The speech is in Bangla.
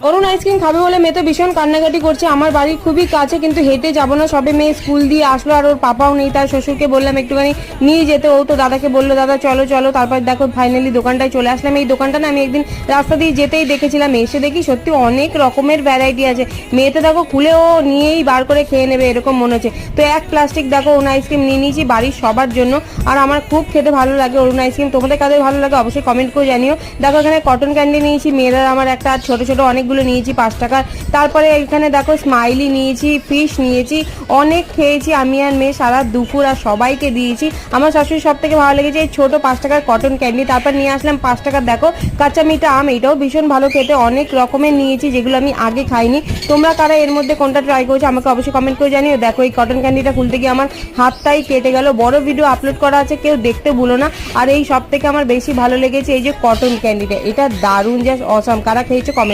অরুণ আইসক্রিম খাবে বলে মেয়ে তো ভীষণ কান্নাকাটি করছে। আমার বাড়ি খুবই কাছে, কিন্তু হেঁটে যাবো না, সবে মেয়ে স্কুল দিয়ে আসলো আর ওর পাপাও নেই। তার শ্বশুরকে বললাম একটুখানি নিয়ে যেতে, ও তো দাদাকে বললো দাদা চলো চলো। তারপর দেখো ফাইনালি দোকানটায় চলে আসলাম। এই দোকানটা না আমি একদিন রাস্তা দিয়ে যেতেই দেখেছিলাম, এসে দেখি সত্যি অনেক রকমের ভ্যারাইটি আছে। মেয়েতে দেখো খুলে ও নিয়েই বার করে খেয়ে নেবে এরকম মনে হচ্ছে। তো এক প্লাস্টিক দেখো অরুণ আইসক্রিম নিয়ে নিয়েছি বাড়ির সবার জন্য। আর আমার খুব খেতে ভালো লাগে অরুণ আইসক্রিম। তোমাদের কাদের ভালো লাগে অবশ্যই কমেন্ট করে জানিও। দেখো এখানে কটন ক্যান্ডি নিয়েছি মেয়েরা, আমার একটা, আর ছোট ছোট অনেকগুলো নিয়েছি 5 টাকার। তারপরে এখানে দেখো স্মাইলি নিয়েছি, ফিশ নিয়েছি, অনেক খেয়েছি আমি আর মেয়ে সারা দুপুর, আর সবাইকে দিয়েছি। আমার শাশুড়ি সব থেকে ভালো লেগেছে এই ছোট 5 টাকার কটন ক্যান্ডি। তারপর নিয়ে আসলাম 5 টাকার দেখো কাঁচা মিঠা আম, এটাও ভীষণ ভালো খেতে। অনেক রকমের নিয়েছি যেগুলো আমি আগে খাইনি। তোমরা কারা এর মধ্যে কোনটা ট্রাই করেছো আমাকে অবশ্যই কমেন্ট করে জানিও। দেখো এই কটন ক্যান্ডিটা খুলতে গিয়ে আমার হাতটাই কেটে গেল। বড় ভিডিও আপলোড করা আছে, কেউ দেখতে ভুলো না। আর এই সব থেকে আমার বেশি ভালো লেগেছে এই যে কটন ক্যান্ডিটা, এটা দারুণ, জাস্ট অসাম। কারা খেয়েছো কমেন্ট